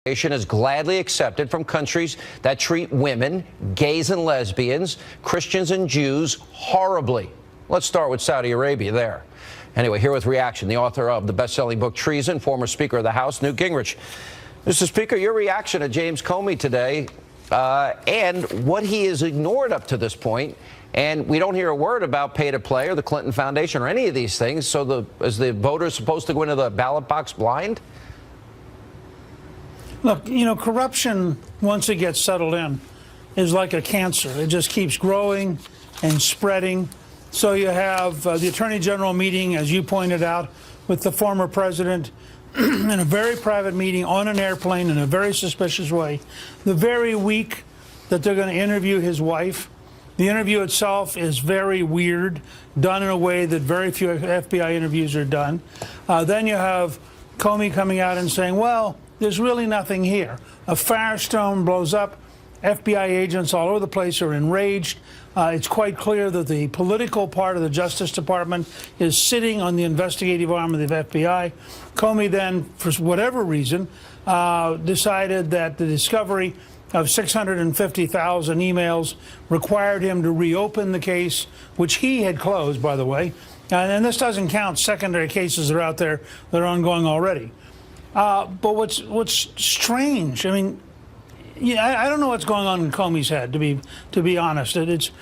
is gladly accepted from countries that treat women, gays and lesbians, Christians and Jews horribly. Let's start with Saudi Arabia there. Anyway, here with reaction, the author of the best-selling book Treason, former Speaker of the House, Newt Gingrich. Mr. Speaker, your reaction to James Comey today and what he has ignored up to this point. And we don't hear a word about pay-to-play or the Clinton Foundation or any of these things. So is the voters supposed to go into the ballot box blind? Look, corruption, once it gets settled in, is like a cancer. It just keeps growing and spreading. So you have the Attorney General meeting, as you pointed out, with the former president in a very private meeting on an airplane in a very suspicious way. The very week that they're going to interview his wife. The interview itself is very weird, done in a way that very few FBI interviews are done. Then you have Comey coming out and saying, well, there's really nothing here. A firestorm blows up. FBI agents all over the place are enraged. It's quite clear that the political part of the Justice Department is sitting on the investigative arm of the FBI. Comey then, for whatever reason, decided that the discovery of 650,000 emails required him to reopen the case, which he had closed, by the way. And this doesn't count secondary cases that are out there that are ongoing already. But what's strange, I mean, I don't know what's going on in Comey's head, to be honest. It's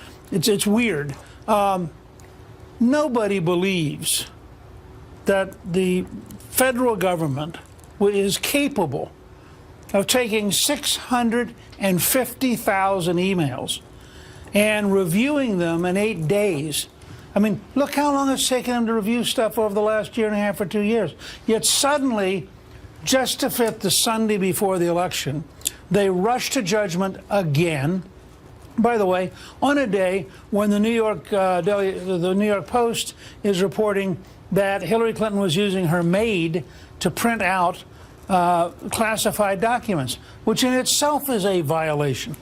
weird. Nobody believes that the federal government is capable of taking 650,000 emails and reviewing them in 8 days. I mean, look how long it's taken them to review stuff over the last year and a half or 2 years. Yet suddenly, just to fit the Sunday before the election, they rush to judgment again. By the way, on a day when the New York Post is reporting that Hillary Clinton was using her maid to print out classified documents, which in itself is a violation.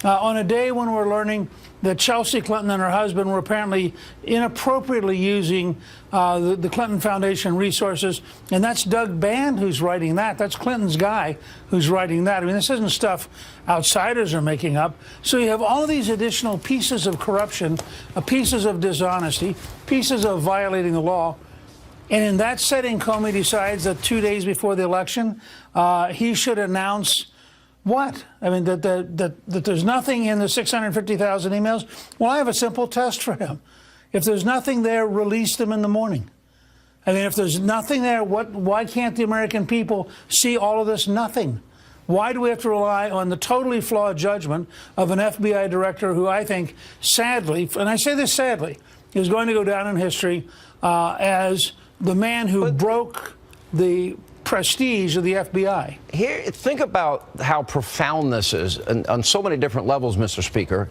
On a day when we're learning that Chelsea Clinton and her husband were apparently inappropriately using the Clinton Foundation resources, and that's Doug Band who's writing that. That's Clinton's guy who's writing that. I mean, this isn't stuff outsiders are making up. So you have all of these additional pieces of corruption, pieces of dishonesty, pieces of violating the law. And in that setting, Comey decides that 2 days before the election, he should announce what? I mean, that there's nothing in the 650,000 emails? Well, I have a simple test for him. If there's nothing there, release them in the morning. I mean, if there's nothing there, why can't the American people see all of this nothing? Why do we have to rely on the totally flawed judgment of an FBI director who I think, sadly, and I say this sadly, is going to go down in history as the man who broke the prestige of the FBI. Here, think about how profound this is on so many different levels, Mr. Speaker.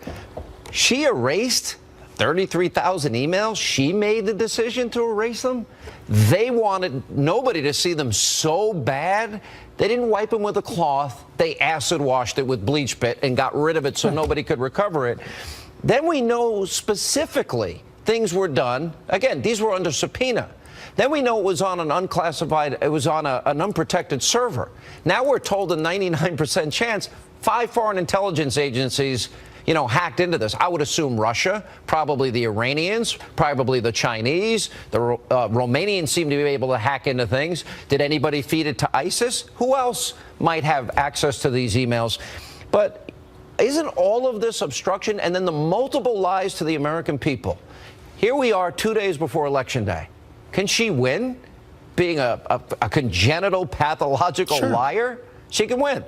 She erased 33,000 emails. She made the decision to erase them. They wanted nobody to see them so bad. They didn't wipe them with a cloth. They acid washed it with bleach pit and got rid of it so nobody could recover it. Then we know specifically things were done. Again, these were under subpoena. Then we know it was on an unclassified, it was on an unprotected server. Now we're told a 99% chance 5 foreign intelligence agencies, hacked into this. I would assume Russia, probably the Iranians, probably the Chinese. The Romanians seem to be able to hack into things. Did anybody feed it to ISIS? Who else might have access to these emails? But isn't all of this obstruction and then the multiple lies to the American people? Here we are 2 days before Election Day. Can she win? Being a congenital, pathological liar? She can win.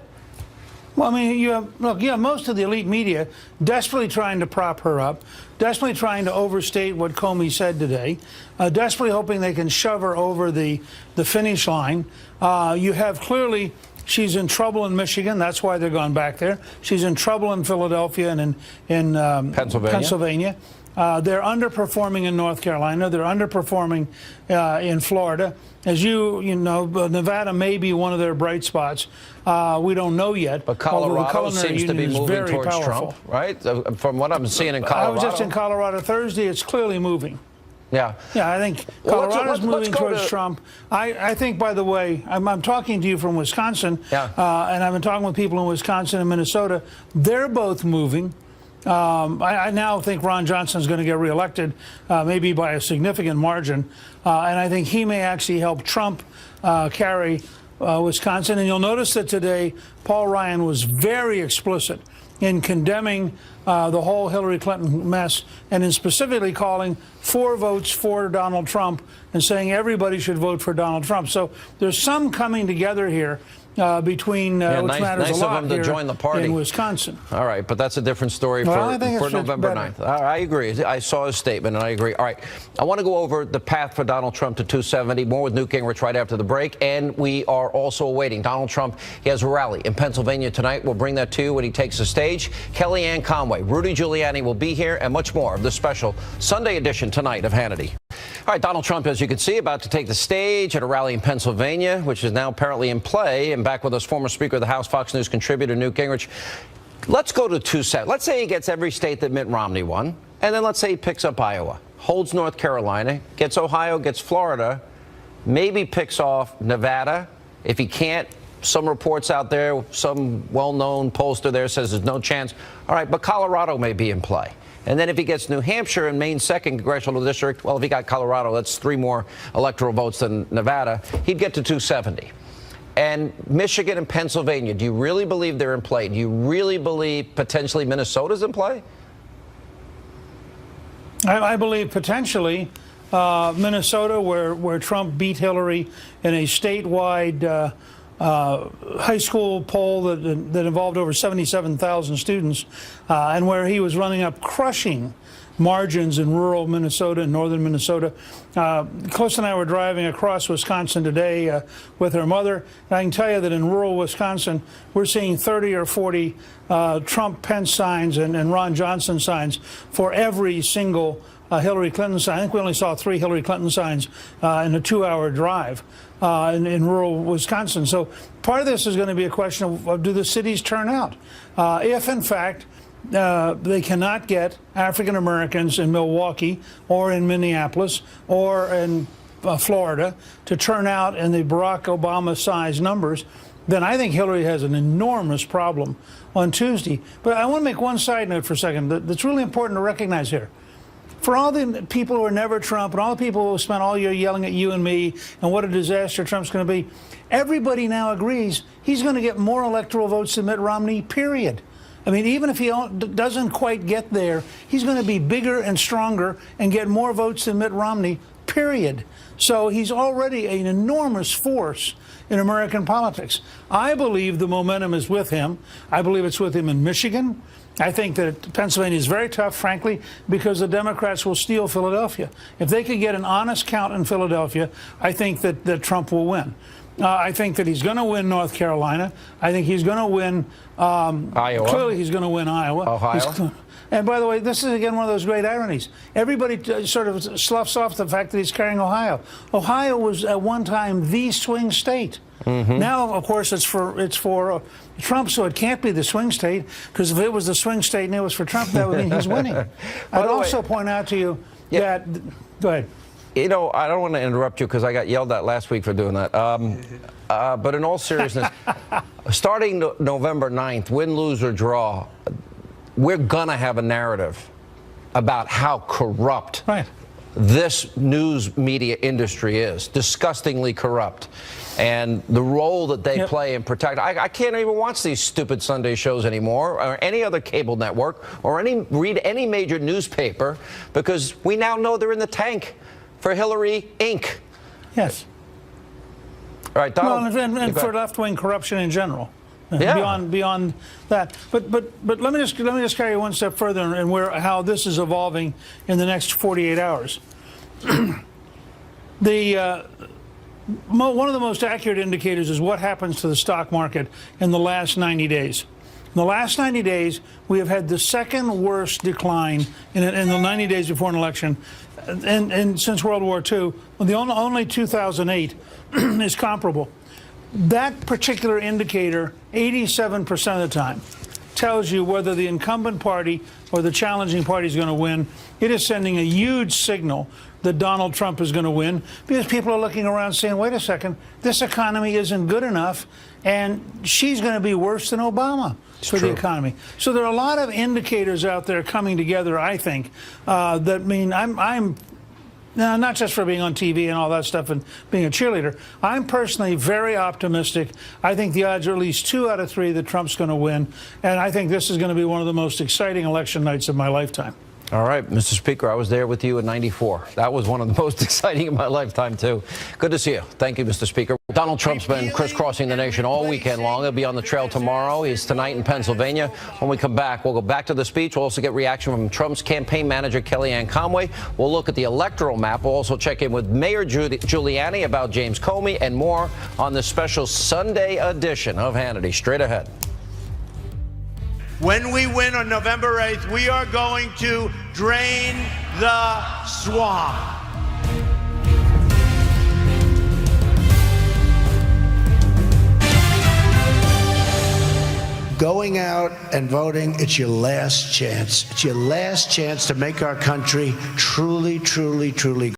Well, I mean, you have most of the elite media desperately trying to prop her up, desperately trying to overstate what Comey said today, desperately hoping they can shove her over the finish line. You have clearly she's in trouble in Michigan. That's why they're going back there. She's in trouble in Philadelphia and in Pennsylvania. They're underperforming in North Carolina. They're underperforming in Florida. As you know, Nevada may be one of their bright spots. We don't know yet. But Colorado seems to be moving towards Trump, right? From what I'm seeing in Colorado. I was just in Colorado Thursday. It's clearly moving. Yeah. Yeah, I think Well, Colorado's let's moving go towards to Trump. I think, by the way, I'm talking to you from Wisconsin, Yeah. And I've been talking with people in Wisconsin and Minnesota. They're both moving. I now think Ron Johnson's going to get reelected, maybe by a significant margin, and I think he may actually help Trump carry Wisconsin. And you'll notice that today Paul Ryan was very explicit in condemning the whole Hillary Clinton mess, and in specifically calling for votes for Donald Trump and saying everybody should vote for Donald Trump. So there's some coming together here between which matters a lot of them to join the party in Wisconsin. All right, but that's a different story for November 9th. I agree. I saw his statement, and I agree. All right, I want to go over the path for Donald Trump to 270. More with Newt Gingrich right after the break, and we are also awaiting Donald Trump. He has a rally in Pennsylvania tonight. We'll bring that to you when he takes the stage. Kellyanne Conway, Rudy Giuliani will be here, and much more of the special Sunday edition tonight of Hannity. All right, Donald Trump, as you can see, about to take the stage at a rally in Pennsylvania, which is now apparently in play. And back with us, former Speaker of the House, Fox News contributor Newt Gingrich. Let's go to 270. Let's say he gets every state that Mitt Romney won, and then let's say he picks up Iowa, holds North Carolina, gets Ohio, gets Florida, maybe picks off Nevada. If he can't, some reports out there, some well-known pollster there says there's no chance. All right, but Colorado may be in play. And then if he gets New Hampshire and Maine's 2nd congressional district, well, if he got Colorado, that's 3 more electoral votes than Nevada, he'd get to 270. And Michigan and Pennsylvania, do you really believe they're in play? Do you really believe potentially Minnesota's in play? I believe potentially Minnesota, where Trump beat Hillary in a statewide high school poll that involved over 77,000 students, and where he was running up crushing margins in rural Minnesota and northern Minnesota. Close and I were driving across Wisconsin today with her mother, and I can tell you that in rural Wisconsin, we're seeing 30 or 40 Trump-Pence signs and Ron Johnson signs for every single Hillary Clinton sign. I think we only saw 3 Hillary Clinton signs in a 2-hour drive in rural Wisconsin. So part of this is going to be a question of do the cities turn out? If, in fact, they cannot get African Americans in Milwaukee or in Minneapolis or in Florida to turn out in the Barack Obama-sized numbers, then I think Hillary has an enormous problem on Tuesday. But I want to make one side note for a second that's really important to recognize here. For all the people who are never Trump and all the people who spent all year yelling at you and me and what a disaster Trump's going to be, everybody now agrees he's going to get more electoral votes than Mitt Romney, period. I mean, even if he doesn't quite get there, he's going to be bigger and stronger and get more votes than Mitt Romney, period. So he's already an enormous force in American politics. I believe the momentum is with him. I believe it's with him in Michigan. I think that Pennsylvania is very tough, frankly, because the Democrats will steal Philadelphia. If they could get an honest count in Philadelphia, I think that Trump will win. I think that he's going to win North Carolina. I think he's going to win Iowa. Clearly, he's going to win Iowa. Ohio. And by the way, this is, again, one of those great ironies. Everybody sort of sloughs off the fact that he's carrying Ohio. Ohio was at one time the swing state. Mm-hmm. Now, of course, it's for Trump, so it can't be the swing state, because if it was the swing state and it was for Trump, that would mean he's winning. I'd also point out to you that... Go ahead. You know, I don't want to interrupt you because I got yelled at last week for doing that. But in all seriousness, starting November 9th, win, lose, or draw, we're going to have a narrative about how corrupt this news media industry is. Disgustingly corrupt. And the role that they play in protect. I can't even watch these stupid Sunday shows anymore, or any other cable network, or read any major newspaper, because we now know they're in the tank for Hillary Inc. Yes. All right, Donald. Well, and for left-wing corruption in general. Yeah. Beyond that, but let me just carry one step further and how this is evolving in the next 48 hours. One of the most accurate indicators is what happens to the stock market in the last 90 days. In the last 90 days, we have had the second worst decline in the 90 days before an election, and since World War II. The only 2008 is comparable. That particular indicator, 87% of the time, tells you whether the incumbent party or the challenging party is going to win. It is sending a huge signal that Donald Trump is going to win, because people are looking around saying, wait a second, this economy isn't good enough, and she's going to be worse than Obama for the economy. So there are a lot of indicators out there coming together, I think, that mean I'm now, not just for being on TV and all that stuff and being a cheerleader. I'm personally very optimistic. I think the odds are at least 2 out of 3 that Trump's going to win. And I think this is going to be one of the most exciting election nights of my lifetime. All right, Mr. Speaker, I was there with you in '94. That was one of the most exciting in my lifetime, too. Good to see you. Thank you, Mr. Speaker. Donald Trump's been crisscrossing the nation all weekend long. He'll be on the trail tomorrow. He's tonight in Pennsylvania. When we come back, we'll go back to the speech. We'll also get reaction from Trump's campaign manager, Kellyanne Conway. We'll look at the electoral map. We'll also check in with Mayor Giuliani about James Comey and more on this special Sunday edition of Hannity. Straight ahead. When we win on November 8th, we are going to drain the swamp. Going out and voting, it's your last chance. It's your last chance to make our country truly, truly, truly